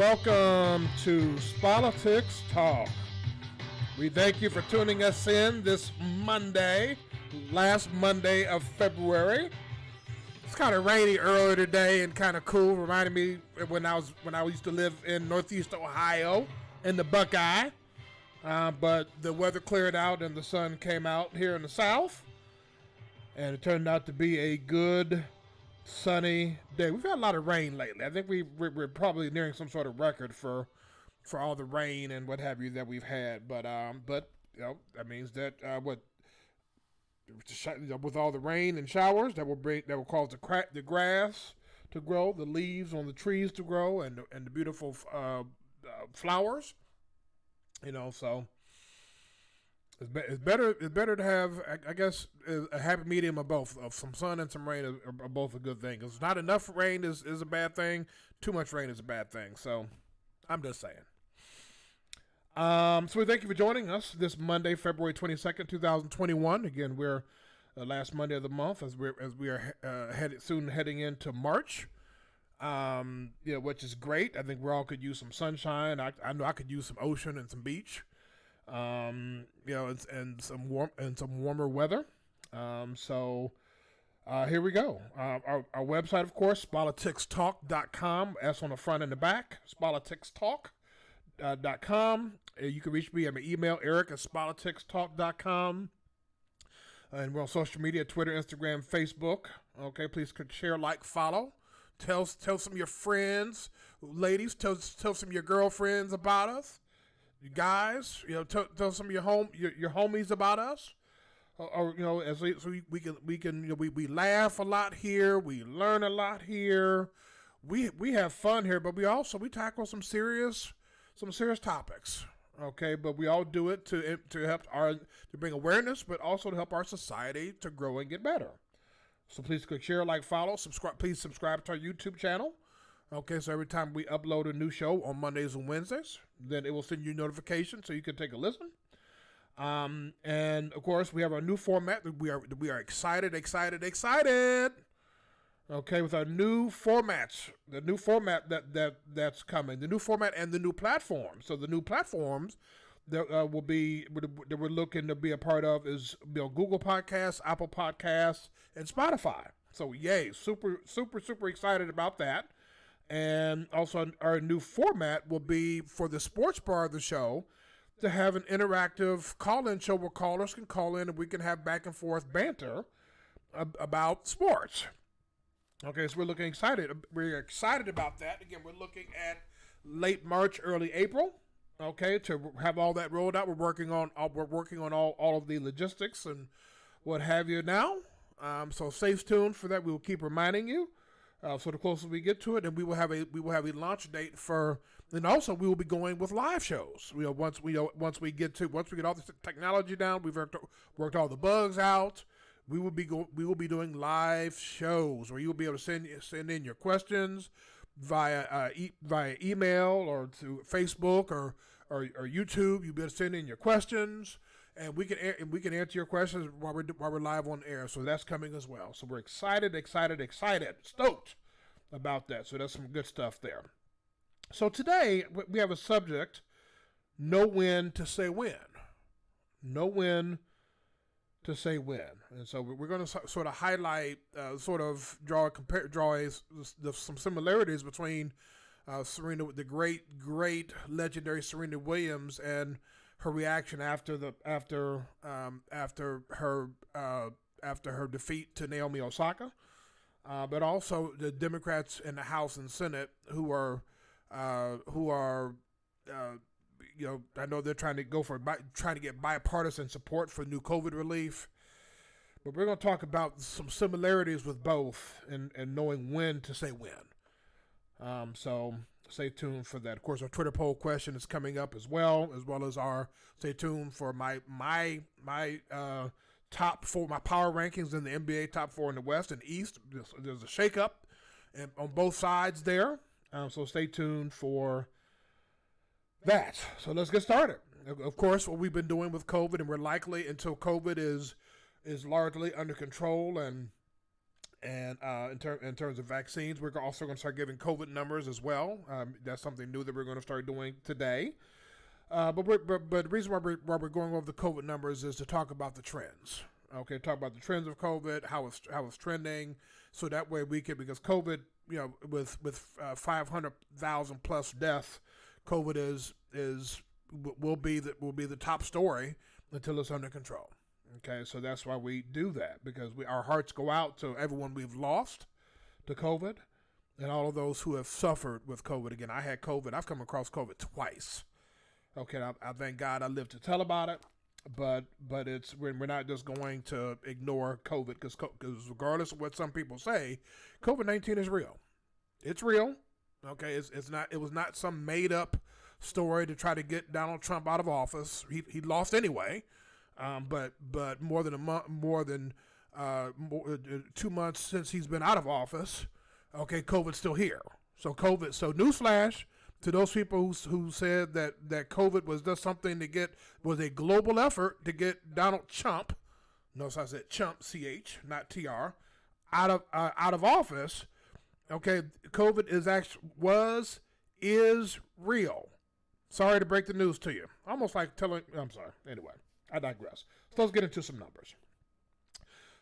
welcome to Politics Talk. We thank you for tuning us in this Monday, last Monday of February. It's kind of rainy earlier today and kind of cool. Reminded me when I used to live in Northeast Ohio in the Buckeye. But the weather cleared out and the sun came out here in the South, and it turned out to be a good sunny day. We've had a lot of rain lately. I think we're probably nearing some sort of record for all the rain and what have you that we've had. But you know, that means that with all the rain and showers that will cause the grass to grow, the leaves on the trees to grow, and the beautiful flowers. You know, so it's better to have, I guess, a happy medium of both. Of some sun and some rain are both a good thing. Because not enough rain is a bad thing. Too much rain is a bad thing. So I'm just saying. So we thank you for joining us this Monday, February 22nd, 2021. Again, we're last Monday of the month as we are heading into March. Which is great. I think we all could use some sunshine. I know I could use some ocean and some beach. And some warmer weather. So here we go. Our website, of course, politicstalk.com. S on the front and the back. politicstalk.com. You can reach me at my email, eric@politicstalk.com. And we're on social media, Twitter, Instagram, Facebook. Okay, please share, like, follow. Tell some of your friends, ladies. Tell some of your girlfriends about us. You guys, tell some of your homies about us. Or we can we laugh a lot here. We learn a lot here. We have fun here, but we tackle some serious topics. Okay, but we all do it to help to bring awareness, but also to help our society to grow and get better. So please click share, like, follow, subscribe. Please subscribe to our YouTube channel. Okay, so every time we upload a new show on Mondays and Wednesdays, then it will send you notifications so you can take a listen. And of course, we have our new format. We are excited. Okay, with our new formats, the new format that's coming, the new format and the new platform. So the new platforms that we're looking to be a part of is Google Podcasts, Apple Podcasts, and Spotify. So yay, super excited about that. And also our new format will be for the sports bar of the show to have an interactive call-in show where callers can call in and we can have back and forth banter about sports. Okay, so we're excited. We're excited about that. Again, we're looking at late March, early April. Okay, to have all that rolled out. We're working on all of the logistics and what have you now. So stay tuned for that. We will keep reminding you. So the closer we get to it, and we will have a launch date for, and also we will be going with live shows. Once we get all the technology down, we've worked all the bugs out. We will be doing live shows where you'll be able to send in your questions via email or to Facebook or YouTube. You'll be able to send in your questions, and we can answer your questions while we're live on air. So that's coming as well. So we're excited, stoked about that. So that's some good stuff there. So today we have a subject: know when to say when. Know when to say when. And so we're going to sort of highlight, draw some similarities between Serena, the great legendary Serena Williams, and her reaction after her defeat to Naomi Osaka, but also the Democrats in the House and Senate who are I know they're trying to get bipartisan support for new COVID relief. But we're going to talk about some similarities with both and knowing when to say when. So stay tuned for that. Of course, our Twitter poll question is coming up as well as our stay tuned for my top four, my power rankings in the NBA, top four in the West and East. There's a shakeup on both sides there. So stay tuned for that. So let's get started. Of course, what we've been doing with COVID, and we're likely until COVID is largely under control and And in terms of vaccines, we're also going to start giving COVID numbers as well. That's something new that we're going to start doing today. But the reason why we're going over the COVID numbers is to talk about the trends. Okay, talk about the trends of COVID, how it's trending, so that way we can, because COVID, with 500,000 plus deaths, COVID will be the top story until it's under control. Okay, so that's why we do that, because our hearts go out to everyone we've lost to COVID and all of those who have suffered with COVID. Again, I had COVID. I've come across COVID twice. Okay, I thank God I lived to tell about it, but we're not just going to ignore COVID, because regardless of what some people say, COVID-19 is real. It's real. Okay, it's not. It was not some made up story to try to get Donald Trump out of office. He lost anyway. But more than 2 months since he's been out of office, okay, COVID's still here. So newsflash to those people who said that COVID was just something was a global effort to get Donald Trump, notice I said Chump, CH, not TR, out of office. Okay, COVID is real. Sorry to break the news to you. Almost like I'm sorry. Anyway. I digress. So let's get into some numbers.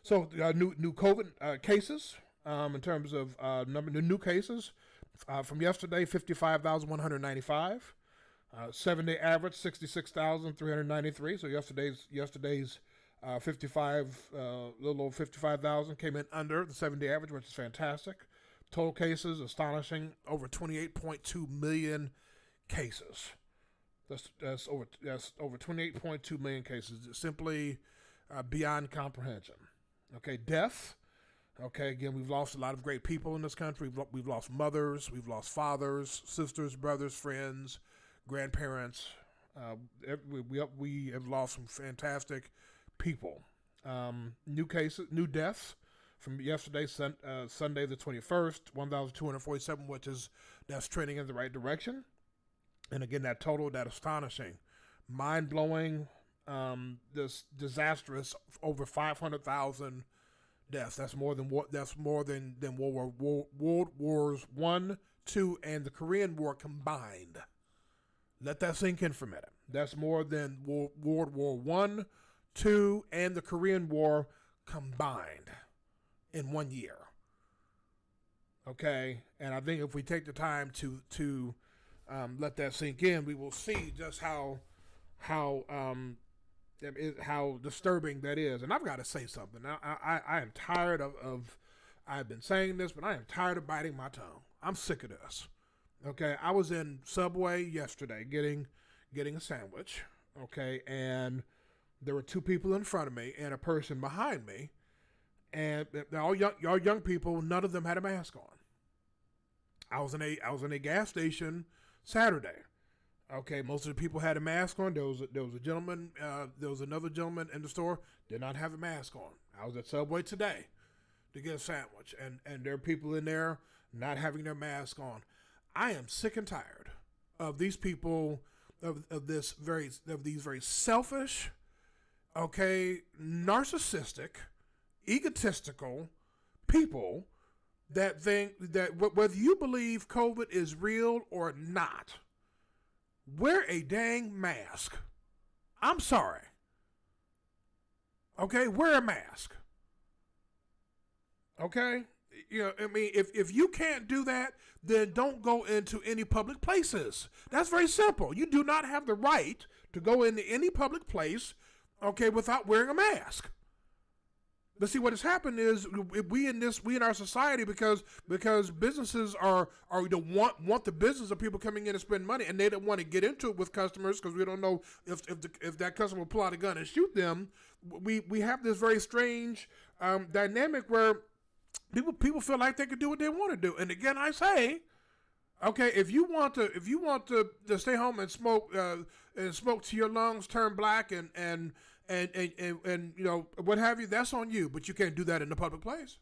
So new COVID cases, in terms of new cases, from yesterday, 55,195. 7-day average, 66,393. So yesterday's little over 55,000 came in under the 7-day average, which is fantastic. Total cases, astonishing, over 28.2 million cases. That's over 28.2 million cases. It's simply beyond comprehension. Okay, death. Okay, again, we've lost a lot of great people in this country. We've lost mothers, we've lost fathers, sisters, brothers, friends, grandparents. We have lost some fantastic people. New cases, new deaths from yesterday, Sunday the 21st, 1,247, that's trending in the right direction. And again, that astonishing, mind-blowing, this disastrous, over 500,000 deaths. That's more than World Wars I, II, and the Korean War combined. Let that sink in for a minute. That's more than World War I, II, and the Korean War combined in 1 year. Okay, and I think if we take the time to let that sink in, we will see just how disturbing that is. And I've got to say something. Now, I am tired of I've been saying this, but I am tired of biting my tongue. I'm sick of this. Okay, I was in Subway yesterday getting a sandwich. Okay, and there were two people in front of me and a person behind me, and they're all young people. None of them had a mask on. I was in a gas station Saturday. Okay, most of the people had a mask on. There was a gentleman. There was another gentleman in the store did not have a mask on. I was at Subway today to get a sandwich, and there are people in there not having their mask on. I am sick and tired of these people, of these very selfish, okay, narcissistic, egotistical people that think that whether you believe COVID is real or not, wear a dang mask. I'm sorry. Okay, wear a mask. Okay? I mean, if you can't do that, then don't go into any public places. That's very simple. You do not have the right to go into any public place, okay, without wearing a mask. But see, what has happened is we in our society, because businesses want the business of people coming in and spend money, and they don't want to get into it with customers because we don't know if that customer will pull out a gun and shoot them. We have this very strange dynamic where people feel like they can do what they want to do. And again, I say, okay, if you want to stay home and smoke till your lungs turn black and what have you, that's on you, but you can't do that in the public place.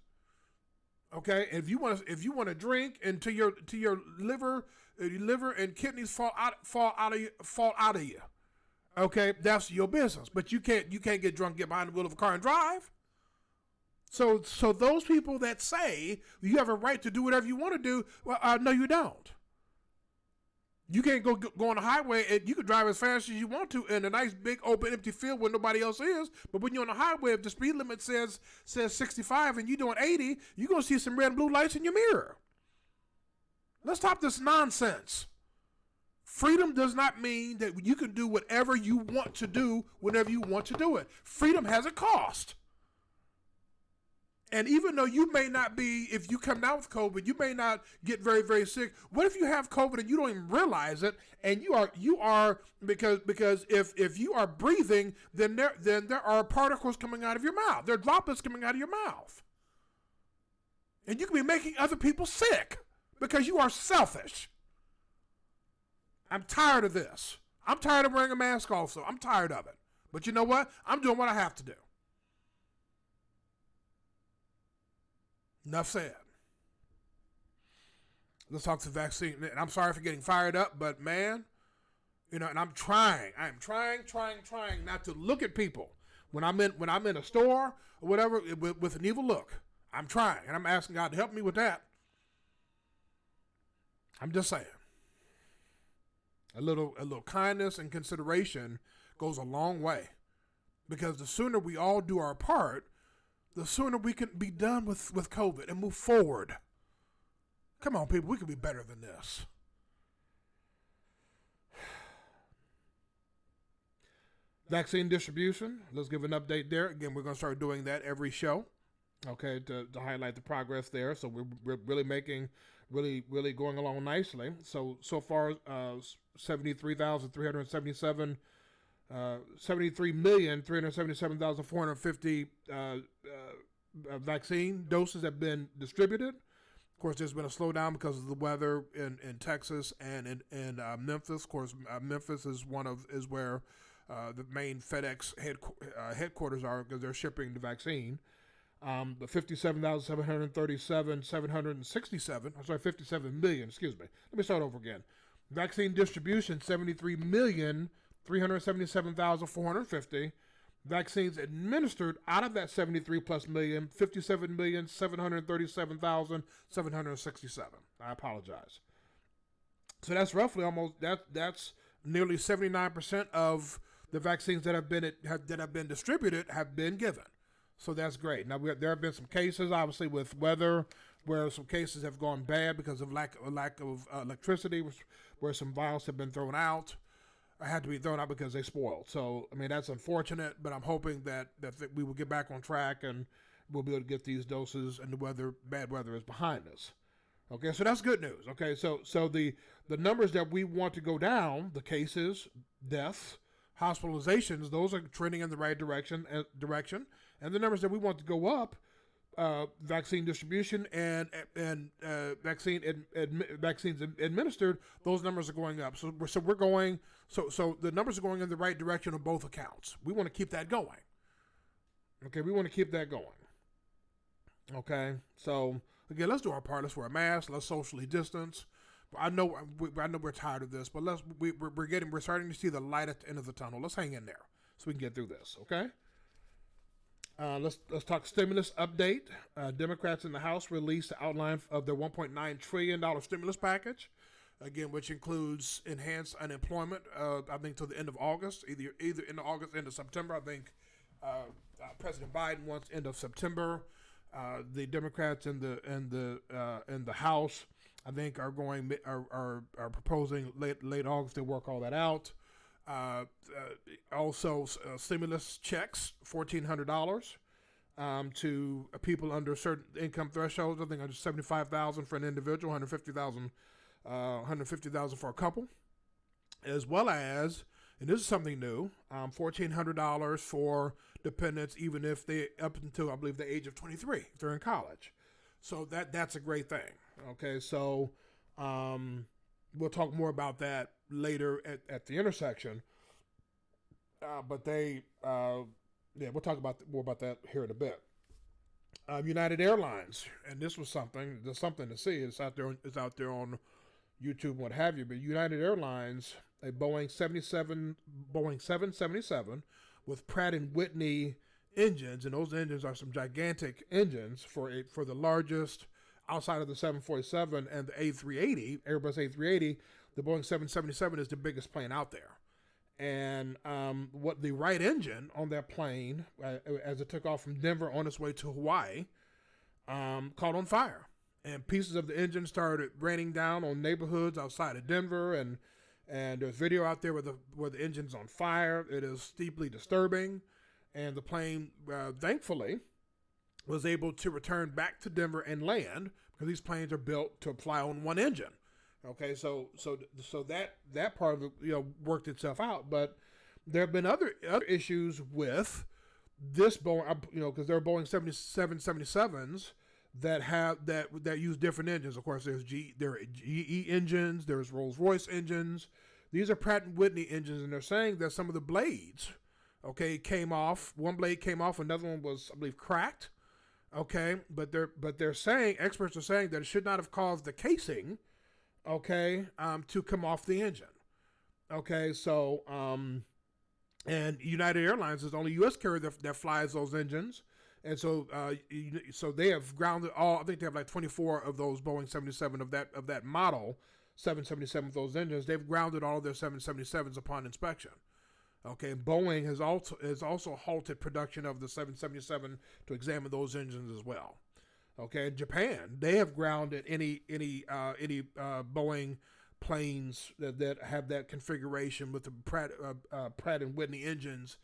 Okay, if you want to drink until your liver and kidneys fall out of you, okay, that's your business. But you can't get drunk, get behind the wheel of a car and drive. So those people that say you have a right to do whatever you want to do, well, no, you don't. You can't go on the highway and you can drive as fast as you want to in a nice big open empty field where nobody else is. But when you're on the highway, if the speed limit says 65 and you're doing 80, you're gonna see some red and blue lights in your mirror. Let's stop this nonsense. Freedom does not mean that you can do whatever you want to do whenever you want to do it. Freedom has a cost. And even though you may not be, if you come down with COVID, you may not get very, very sick. What if you have COVID and you don't even realize it? And you are because if you are breathing, then there are particles coming out of your mouth. There are droplets coming out of your mouth. And you can be making other people sick because you are selfish. I'm tired of this. I'm tired of wearing a mask also. I'm tired of it. But you know what? I'm doing what I have to do. Enough said. Let's talk to the vaccine. And I'm sorry for getting fired up, but man, and I'm trying not to look at people when I'm in a store or whatever with an evil look. I'm trying, and I'm asking God to help me with that. I'm just saying. A little kindness and consideration goes a long way, because the sooner we all do our part, the sooner we can be done with COVID and move forward. Come on, people, we can be better than this. Vaccine distribution, let's give an update there. Again, we're going to start doing that every show, okay, to highlight the progress there. So we're really really going along nicely. So far, 73,377 73,377,450 vaccine doses have been distributed. Of course, there's been a slowdown because of the weather in Texas and in Memphis. Of course, Memphis is where the main FedEx headquarters are, because they're shipping the vaccine. The 57 million, excuse me. Let me start over again. Vaccine distribution, 73,377,450. Vaccines administered out of that 73 plus million, 57,737,767. I apologize. So that's roughly that's nearly 79% of the vaccines that have been distributed have been given. So that's great. Now there have been some cases, obviously, with weather, where some cases have gone bad because of lack of electricity, where some vials have been thrown out. I had to be thrown out because they spoiled. So, I mean, that's unfortunate, but I'm hoping that we will get back on track and we'll be able to get these doses and the bad weather is behind us. Okay, so that's good news. Okay, so the numbers that we want to go down, the cases, deaths, hospitalizations, those are trending in the right direction. And the numbers that we want to go up, vaccine distribution and vaccines administered, those numbers are going up. So we're going. So the numbers are going in the right direction on both accounts. We want to keep that going. Okay, we want to keep that going. Okay, so again, let's do our part. Let's wear a mask. Let's socially distance. I know we're tired of this, but we're starting to see the light at the end of the tunnel. Let's hang in there so we can get through this. Okay. Let's talk stimulus update. Democrats in the House released the outline of their $1.9 trillion stimulus package, again, which includes enhanced unemployment, I think, till the end of August, either end of August, end of September. I think President Biden wants end of September. The Democrats in the House, I think, are proposing late August to work all that out. Also, stimulus checks, $1,400 to people under certain income thresholds. I think under $75,000 for an individual, $150,000 for a couple, as well as, and this is something new, $1,400 for dependents, even if they up until, I believe, the age of 23, if they're in college. So that's a great thing. Okay, so we'll talk more about that later at the intersection. But we'll talk more about that here in a bit. United Airlines, and this was something to see. It's out there on YouTube, what have you. But United Airlines, a Boeing 777 with Pratt and Whitney engines, and those engines are some gigantic engines for the largest outside of the 747 and the A380, Airbus A380. The Boeing 777 is the biggest plane out there. And what the right engine on that plane, as it took off from Denver on its way to Hawaii, caught on fire. And pieces of the engine started raining down on neighborhoods outside of Denver. And there's video out there where the engine's on fire. It is deeply disturbing. And the plane, thankfully, was able to return back to Denver and land, because these planes are built to fly on one engine. Okay, so that part of it, worked itself out, but there have been other issues with this Boeing, because there are Boeing 777s that use different engines. Of course, there are GE engines, there's Rolls-Royce engines. These are Pratt and Whitney engines, and they're saying that some of the blades, came off. One blade came off, another one was, I believe, cracked. Okay, but they're saying, experts are saying, that it should not have caused the casing, to come off the engine. Okay, so and United Airlines is the only U.S. carrier that flies those engines, and so they have grounded all. I think they have like 24 of those Boeing 77 of that model 777 of those engines. They've grounded all of their 777s upon inspection. Okay, Boeing has also halted production of the 777 to examine those engines as well. Okay, Japan, they have grounded any Boeing planes that have that configuration with the Pratt and Whitney engines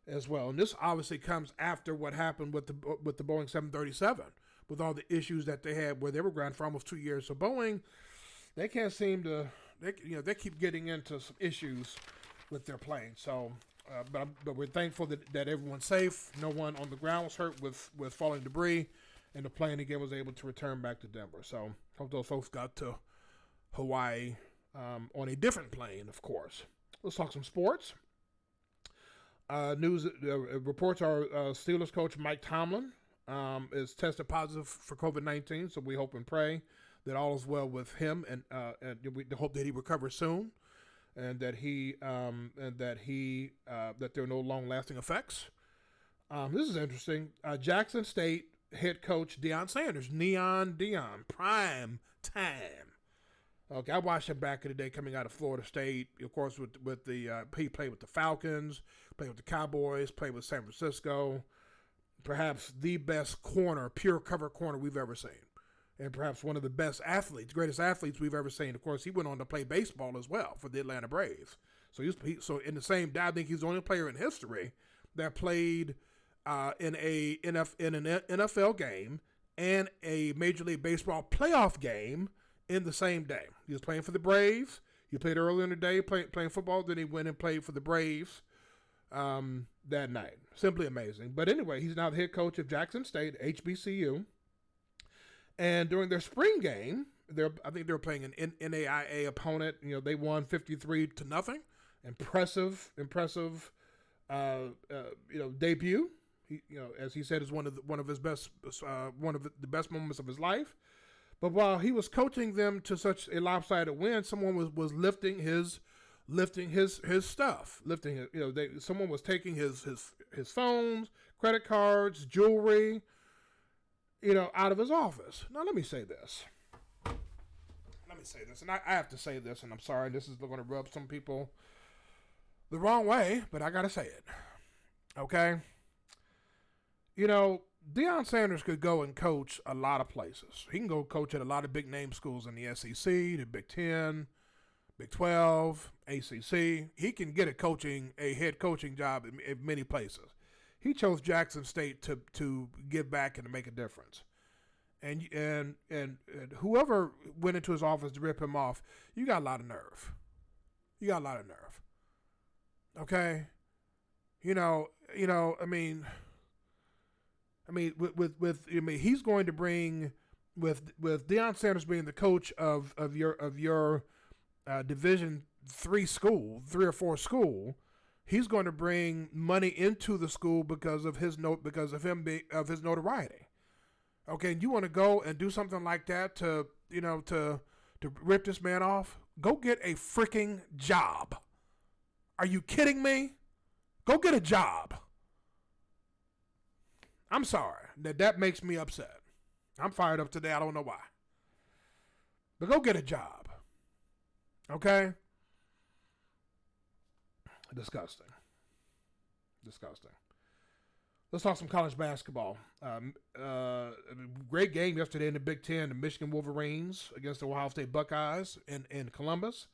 as well. And this obviously comes after what happened with the Boeing 737, with all the issues that they had where they were grounded for almost 2 years. So Boeing, they can't seem to they keep getting into some issues with their planes. So, but we're thankful that everyone's safe. No one on the ground was hurt with falling debris. And the plane again was able to return back to Denver. So hope those folks got to Hawaii on a different plane, of course. Let's talk some sports. News reports are Steelers coach Mike Tomlin is tested positive for COVID-19. So we hope and pray that all is well with him, and we hope that he recovers soon, and that there are no long-lasting effects. This is interesting. Jackson State head coach Deion Sanders, Neon Deion, prime time. Okay, I watched him back in the day coming out of Florida State. Of course, with the he played with the Falcons, played with the Cowboys, played with San Francisco. Perhaps the best corner, pure cover corner we've ever seen, and perhaps one of the best athletes, greatest athletes we've ever seen. Of course, he went on to play baseball as well for the Atlanta Braves. So so in the same day, I think he's the only player in history that played in an NFL game and a Major League Baseball playoff game in the same day. He was playing for the Braves. He played earlier in the day playing football. Then he went and played for the Braves that night. Simply amazing. But anyway, he's now the head coach of Jackson State, HBCU. And during their spring game, I think they were playing an NAIA opponent. They won 53-0. Impressive, debut. He, as he said, is one of his best, one of the best moments of his life. But while he was coaching them to such a lopsided win, someone was lifting his stuff, someone was taking his phones, credit cards, jewelry, out of his office. Now let me say this, and I have to say this, and I'm sorry, this is going to rub some people the wrong way, but I gotta say it. Okay. Deion Sanders could go and coach a lot of places. He can go coach at a lot of big name schools in the SEC, the Big 10, Big 12, ACC. He can get a head coaching job in many places. He chose Jackson State to give back and to make a difference. And whoever went into his office to rip him off, you got a lot of nerve. Okay? He's going to bring, with Deion Sanders being the coach of your Division 3 school, 3 or 4 school, he's going to bring money into the school because of his notoriety. Okay, and you want to go and do something like that to rip this man off? Go get a freaking job. Are you kidding me? Go get a job. I'm sorry. That makes me upset. I'm fired up today. I don't know why. But go get a job. Okay? Disgusting. Disgusting. Let's talk some college basketball. Great game yesterday in the Big Ten. The Michigan Wolverines against the Ohio State Buckeyes in Columbus.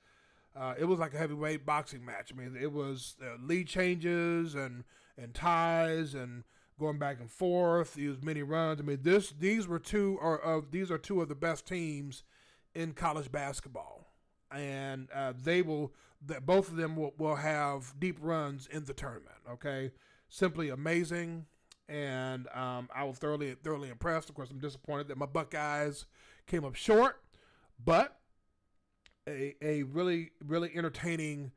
It was like a heavyweight boxing match. I mean, it was lead changes and ties and going back and forth. These many runs. I mean, these are two of the best teams in college basketball, and both of them will have deep runs in the tournament. Okay, simply amazing, and I was thoroughly impressed. Of course, I'm disappointed that my Buckeyes came up short, but a really entertaining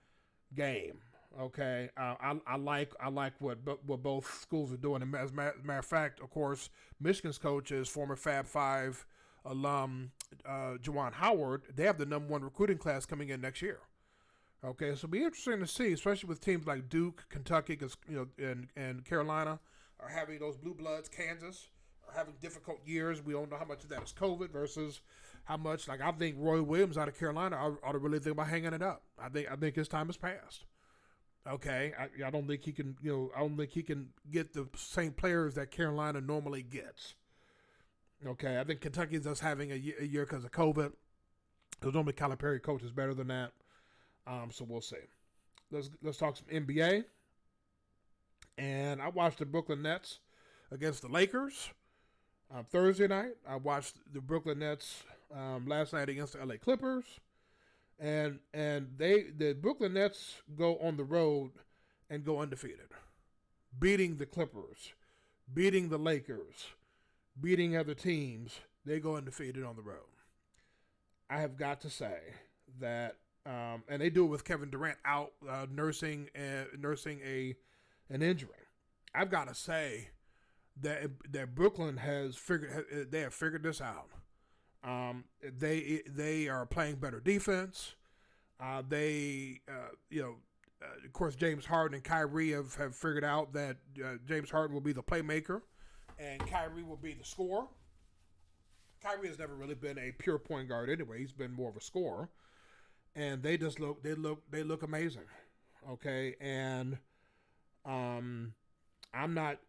game. Okay, I like what both schools are doing. And as a matter of fact, of course, Michigan's coach is former Fab Five alum Juwan Howard. They have the #1 recruiting class coming in next year. Okay, so it'll be interesting to see, especially with teams like Duke, Kentucky, and Carolina are having those blue bloods. Kansas are having difficult years. We don't know how much of that is COVID versus how much. Like, I think Roy Williams out of Carolina ought to really think about hanging it up. I think his time has passed. Okay, I don't think he can. I don't think he can get the same players that Carolina normally gets. Okay, I think Kentucky's just having a year because of COVID. Because normally Calipari coaches better than that. So we'll see. Let's talk some NBA. And I watched the Brooklyn Nets against the Lakers Thursday night. I watched the Brooklyn Nets last night against the LA Clippers. And the Brooklyn Nets go on the road and go undefeated, beating the Clippers, beating the Lakers, beating other teams. They go undefeated on the road. I have got to say that, and they do it with Kevin Durant out nursing an injury. I've got to say that Brooklyn have figured this out. They are playing better defense. Of course, James Harden and Kyrie have figured out that James Harden will be the playmaker, and Kyrie will be the scorer. Kyrie has never really been a pure point guard anyway. He's been more of a scorer, and they look amazing. Okay, and I'm not,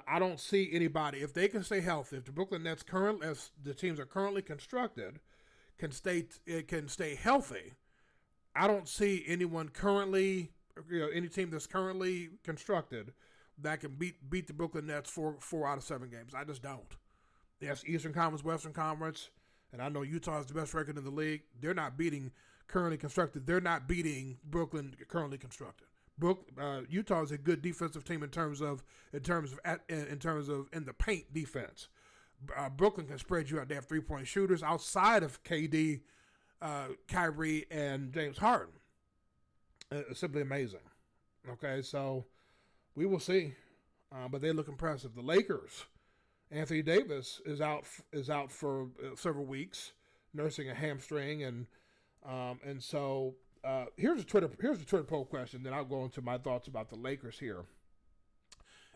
I don't see anybody, if they can stay healthy, if the Brooklyn Nets as the teams are currently constructed, can stay healthy. I don't see anyone currently, any team that's currently constructed that can beat the Brooklyn Nets 4 out of 7 games. I just don't. Yes, Eastern Conference, Western Conference, and I know Utah is the best record in the league. They're not beating currently constructed. They're not beating Brooklyn currently constructed. Utah is a good defensive team in terms of in the paint defense. Brooklyn can spread you out. They have 3-point shooters outside of KD, Kyrie, and James Harden. It's simply amazing. Okay, so we will see, but they look impressive. The Lakers, Anthony Davis is out for several weeks, nursing a hamstring, and so. Here's a Twitter poll question. Then I'll go into my thoughts about the Lakers here.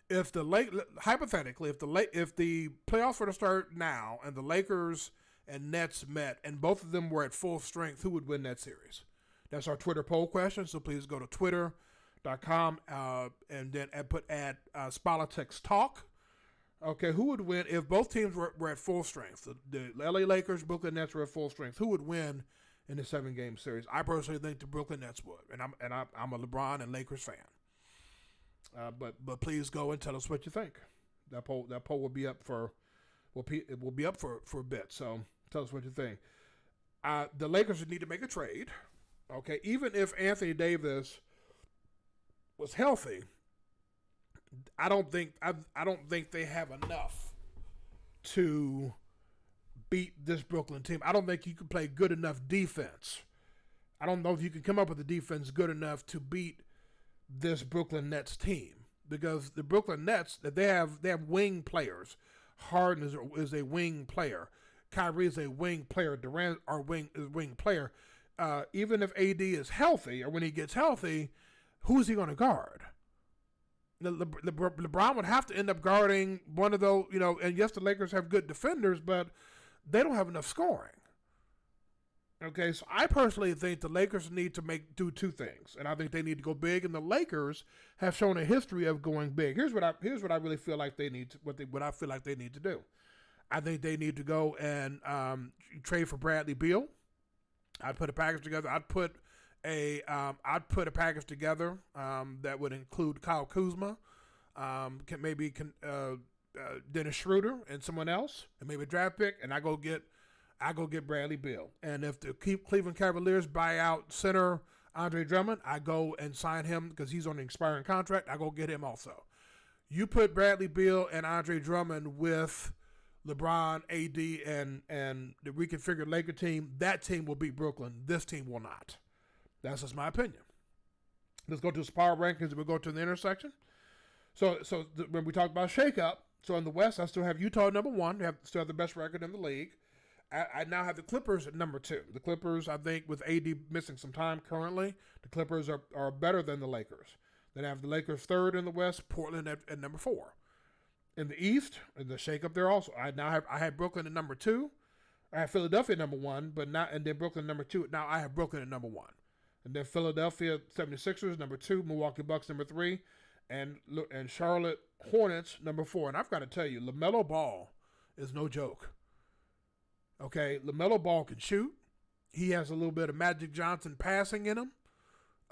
Hypothetically, if the playoffs were to start now and the Lakers and Nets met and both of them were at full strength, who would win that series? That's our Twitter poll question. So please go to twitter.com and then put Spolitics Talk. Okay, who would win if both teams were at full strength? The LA Lakers, Brooklyn Nets were at full strength. Who would win in the 7-game series? I personally think the Brooklyn Nets would, and I'm a LeBron and Lakers fan. But please go and tell us what you think. That poll will be up for a bit. So tell us what you think. The Lakers would need to make a trade. Okay, even if Anthony Davis was healthy, I don't think they have enough to beat this Brooklyn team. I don't think you can play good enough defense. I don't know if you can come up with a defense good enough to beat this Brooklyn Nets team, because the Brooklyn Nets, they have wing players. Harden is a wing player. Kyrie is a wing player. Durant is a wing player. Even if AD is healthy, or when he gets healthy, who's he going to guard? LeBron would have to end up guarding one of those, and yes, the Lakers have good defenders, but they don't have enough scoring. Okay, so I personally think the Lakers need to do two things, and I think they need to go big, and the Lakers have shown a history of going big. Here's what I really feel like they need to, what I feel like they need to do. I think they need to go and trade for Bradley Beal. I'd put a package together. I'd put a package together that would include Kyle Kuzma, Dennis Schroeder, and someone else, and maybe a draft pick, and I go get Bradley Beal. And if the Cleveland Cavaliers buy out center Andre Drummond, I go and sign him because he's on an expiring contract. I go get him also. You put Bradley Beal and Andre Drummond with LeBron, AD, and the reconfigured Laker team. That team will beat Brooklyn. This team will not. That's just my opinion. Let's go to the power rankings and we'll go to the intersection. So when we talk about shakeup, so in the West, I still have Utah at number 1. They still have the best record in the league. I now have the Clippers at number 2. The Clippers, I think, with AD missing some time currently, the Clippers are better than the Lakers. Then I have the Lakers 3rd in the West, Portland at number 4. In the East, in the shakeup there also, I had Brooklyn at number 2. I have Philadelphia at number 1, and then Brooklyn at number 2. Now I have Brooklyn at number 1. And then Philadelphia 76ers, number 2. Milwaukee Bucks, number 3. And Charlotte Hornets, number 4. And I've got to tell you, LaMelo Ball is no joke. Okay, LaMelo Ball can shoot. He has a little bit of Magic Johnson passing in him.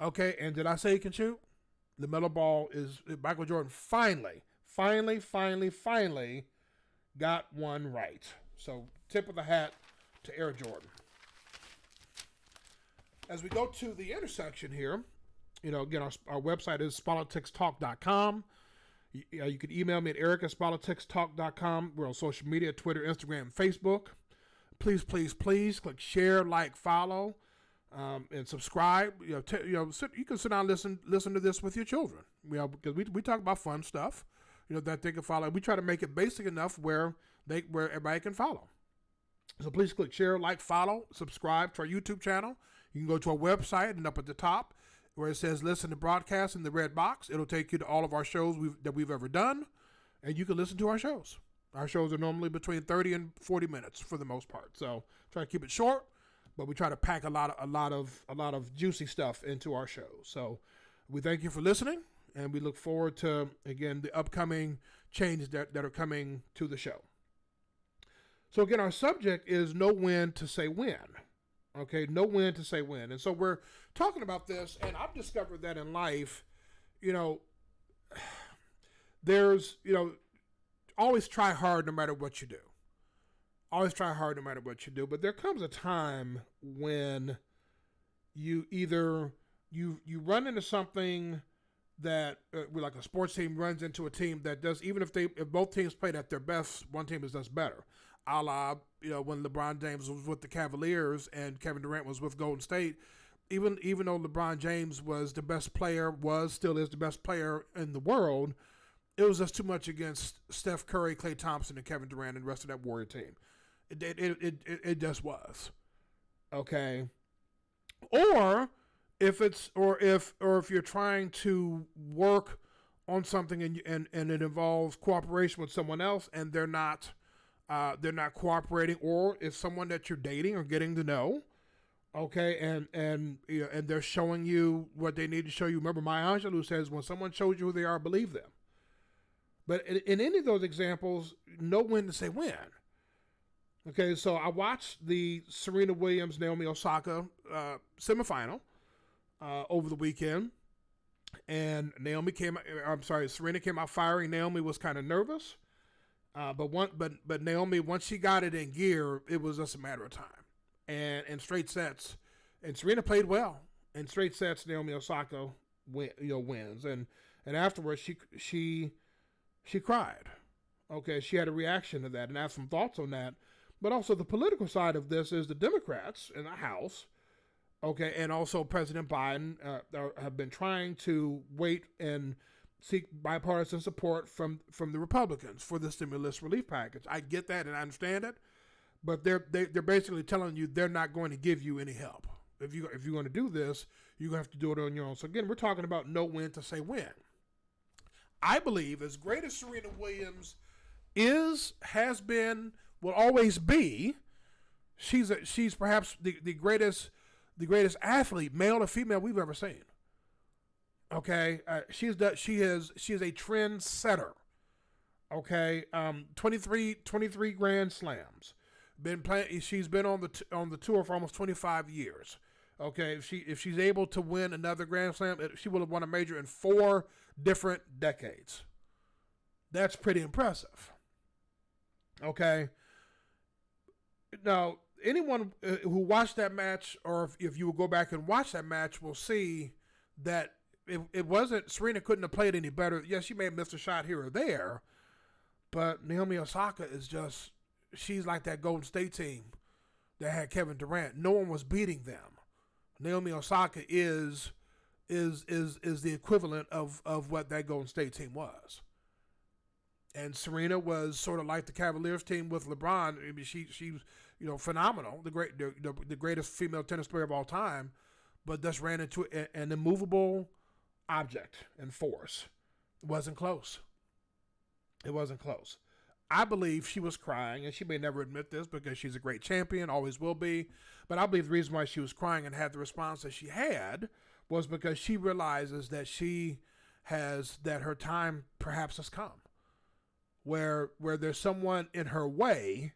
Okay, and did I say he can shoot? LaMelo Ball is, Michael Jordan finally got one right. So tip of the hat to Air Jordan. As we go to the intersection here, again, our website is politicstalk.com. You can email me at eric@politicstalk.com. We're on social media, Twitter, Instagram, Facebook. Please click share, like, follow, and subscribe. You can sit down and listen to this with your children. Because we talk about fun stuff, that they can follow. We try to make it basic enough where everybody can follow. So please click share, like, follow, subscribe to our YouTube channel. You can go to our website and up at the top where it says listen to broadcast in the red box. It'll take you to all of our shows that we've ever done, and you can listen to our shows. Our shows are normally between 30 and 40 minutes for the most part. So try to keep it short, but we try to pack a lot of juicy stuff into our shows. So we thank you for listening, and we look forward to, again, the upcoming changes that are coming to the show. So again, our subject is know when to say when. Okay, know when to say when. And so we're talking about this, and I've discovered that in life, there's, always try hard no matter what you do. Always try hard no matter what you do. But there comes a time when you either you run into something that like a sports team runs into a team that does, even if both teams played at their best, one team does better. A la, when LeBron James was with the Cavaliers and Kevin Durant was with Golden State, even though LeBron James was the best player, still is the best player in the world, it was just too much against Steph Curry, Klay Thompson, and Kevin Durant and the rest of that Warrior team. It just was. Okay. Or if you're trying to work on something and it involves cooperation with someone else and they're not cooperating, or if someone that you're dating or getting to know, okay, and they're showing you what they need to show you. Remember, Maya Angelou says, when someone shows you who they are, believe them. But in any of those examples, know when to say when. Okay, so I watched the Serena Williams, Naomi Osaka semifinal over the weekend, and Serena came out firing. Naomi was kind of nervous, but Naomi, once she got it in gear, it was just a matter of time. And in straight sets, and Serena played well. In straight sets, Naomi Osaka wins, and afterwards she cried. Okay, she had a reaction to that, and I have some thoughts on that. But also the political side of this is the Democrats in the House, okay, and also President Biden have been trying to wait and seek bipartisan support from the Republicans for the stimulus relief package. I get that and I understand it, but they're basically telling you they're not going to give you any help. If you're going to do this, you're going to have to do it on your own. So again, we're talking about know when to say when. I believe as great as Serena Williams is, has been, will always be, she's perhaps the greatest athlete, male or female, we've ever seen. Okay, she is a trend setter. Okay, 23 Grand Slams. Been playing. She's been on the tour for almost 25 years. Okay, if she's able to win another Grand Slam, she will have won a major in 4 different decades. That's pretty impressive. Okay. Now, anyone who watched that match, or if you will go back and watch that match, will see that it wasn't, Serena couldn't have played any better. Yes, she may have missed a shot here or there, but Naomi Osaka is just, she's like that Golden State team that had Kevin Durant. No one was beating them. Naomi Osaka is the equivalent of what that Golden State team was. And Serena was sort of like the Cavaliers team with LeBron. I mean, she's phenomenal, the greatest female tennis player of all time, but just ran into an immovable object and force. It wasn't close. It wasn't close. I believe she was crying, and she may never admit this because she's a great champion, always will be, but I believe the reason why she was crying and had the response that she had was because she realizes that that her time perhaps has come, where there's someone in her way,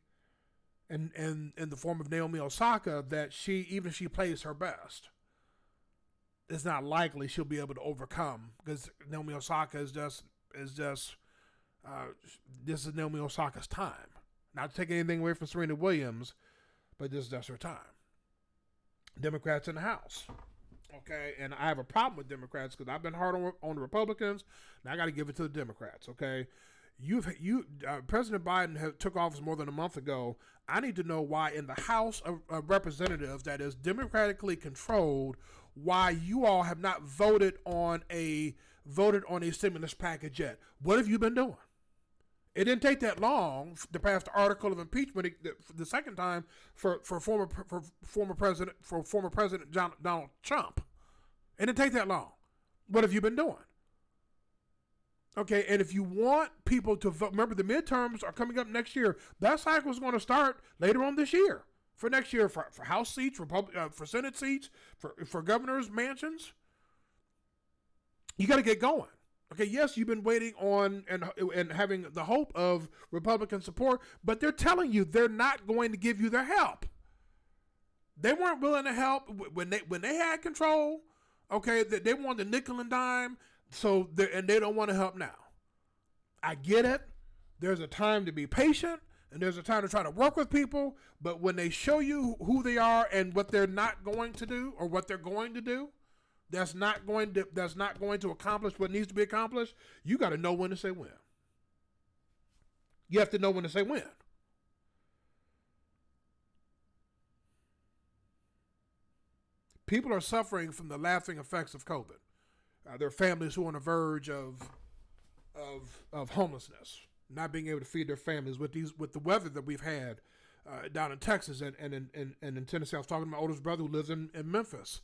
in the form of Naomi Osaka, that even if she plays her best, it's not likely she'll be able to overcome, because Naomi Osaka is just this is Naomi Osaka's time. Not to take anything away from Serena Williams, but this is just her time. Democrats in the House. Okay, and I have a problem with Democrats because I've been hard on the Republicans. Now I got to give it to the Democrats. Okay, President Biden took office more than a month ago. I need to know why in the House of Representatives that is democratically controlled, why you all have not voted on a stimulus package yet. What have you been doing? It didn't take that long to pass the article of impeachment the second time for former President Donald Trump. It didn't take that long. What have you been doing? Okay, and if you want people to vote, remember the midterms are coming up next year. That cycle is going to start later on this year. For next year, for House seats, for Senate seats, for governors' mansions, you got to get going. Okay, yes, you've been waiting on and having the hope of Republican support, but they're telling you they're not going to give you their help. They weren't willing to help when they had control. Okay, they wanted the nickel and dime, and they don't want to help now. I get it. There's a time to be patient, and there's a time to try to work with people, but when they show you who they are and what they're not going to do or what they're going to do, that's not going to accomplish what needs to be accomplished, you got to know when to say when. You have to know when to say when. People are suffering from the lasting effects of COVID. There are families who are on the verge of homelessness, not being able to feed their families with the weather that we've had down in Texas and in Tennessee. I was talking to my oldest brother who lives in Memphis.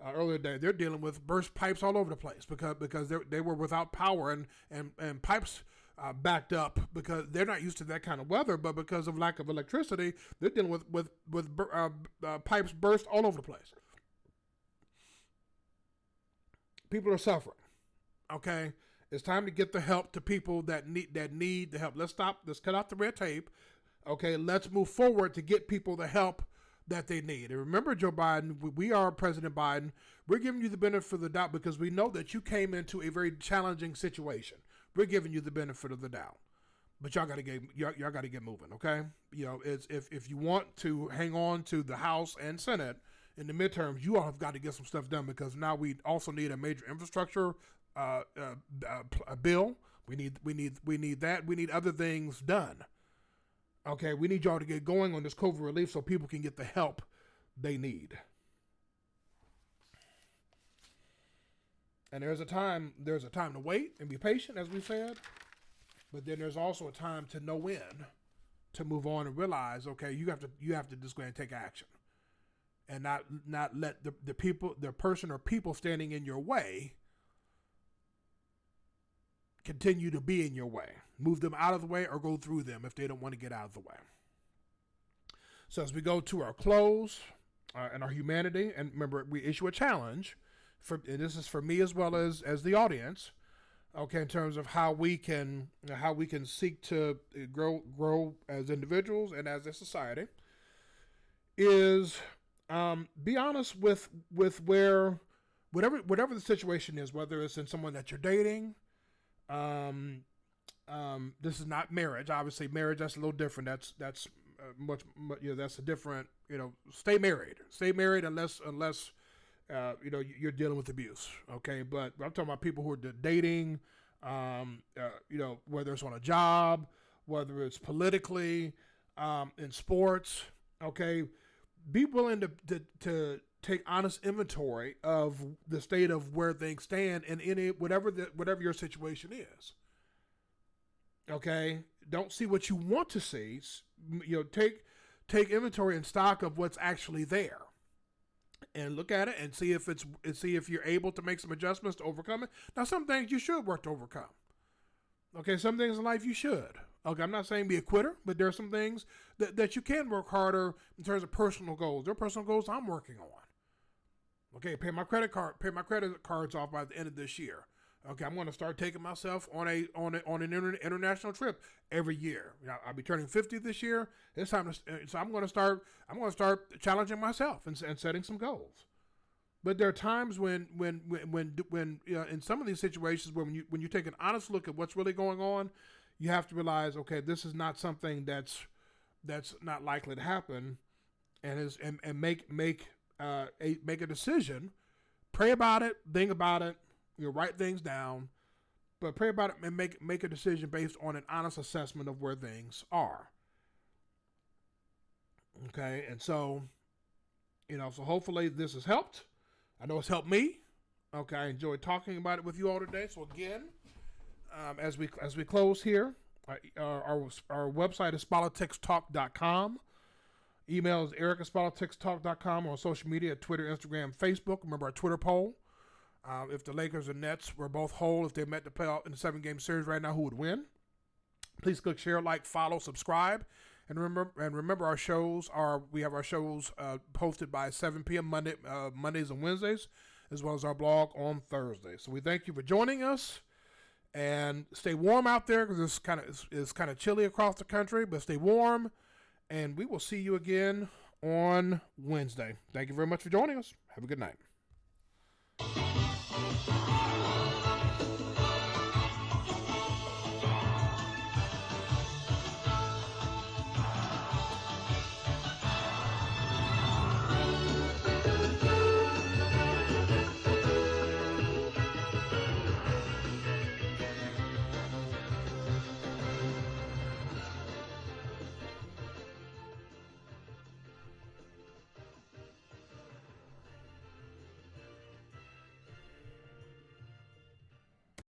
Earlier today, they're dealing with burst pipes all over the place because they were without power and pipes backed up because they're not used to that kind of weather, but because of lack of electricity, they're dealing with pipes burst all over the place. People are suffering. Okay, it's time to get the help to people that need the help. Let's cut out the red tape. Okay, let's move forward to get people the help that they need. And remember, Joe Biden, we are President Biden. We're giving you the benefit of the doubt because we know that you came into a very challenging situation. We're giving you the benefit of the doubt, but y'all got to get moving. Okay, it's if you want to hang on to the House and Senate in the midterms, you all have got to get some stuff done because now we also need a major infrastructure bill. We need that. We need other things done. Okay, we need y'all to get going on this COVID relief so people can get the help they need. And there's a time to wait and be patient, as we said, but then there's also a time to know when to move on and realize, okay, you have to just go ahead and take action, and not let the person or people standing in your way continue to be in your way. Move them out of the way or go through them if they don't want to get out of the way. So as we go to our close and our humanity, and remember, we issue a challenge, and this is for me as well as the audience, okay, in terms of how we can seek to grow as individuals and as a society, is be honest with where whatever the situation is, whether it's in someone that you're dating. This is not marriage. Obviously, marriage, that's a little different. That's much, that's a different, stay married unless you're dealing with abuse. Okay. But I'm talking about people who are dating, whether it's on a job, whether it's politically, in sports. Okay. Be willing to take honest inventory of the state of where things stand in whatever your situation is. Okay, don't see what you want to see. Take inventory and stock of what's actually there, and look at it and see if you're able to make some adjustments to overcome it. Now, some things you should work to overcome. Okay, some things in life you should. Okay, I'm not saying be a quitter, but there are some things that you can work harder in terms of personal goals. There are personal goals I'm working on. Okay, pay my credit cards off by the end of this year. Okay, I'm going to start taking myself on an international trip every year. I'll be turning 50 this year. It's time so I'm going to start challenging myself and setting some goals. But there are times when in some of these situations when you take an honest look at what's really going on, you have to realize, okay, this is not something that's not likely to happen, and make a decision. Pray about it, think about it. Write things down, but pray about it and make a decision based on an honest assessment of where things are. Okay, and so, so hopefully this has helped. I know it's helped me. Okay, I enjoyed talking about it with you all today. So again, as we close here, our website is politicstalk.com. Email is eric@politicstalk.com, or on social media at Twitter, Instagram, Facebook. Remember our Twitter poll. If the Lakers and Nets were both whole, if they met to play out in the 7-game series right now, who would win? Please click share, like, follow, subscribe, and remember our shows we have our shows posted by 7 p.m. Mondays and Wednesdays, as well as our blog on Thursdays. So we thank you for joining us, and stay warm out there because it's kind of chilly across the country, but stay warm, and we will see you again on Wednesday. Thank you very much for joining us. Have a good night.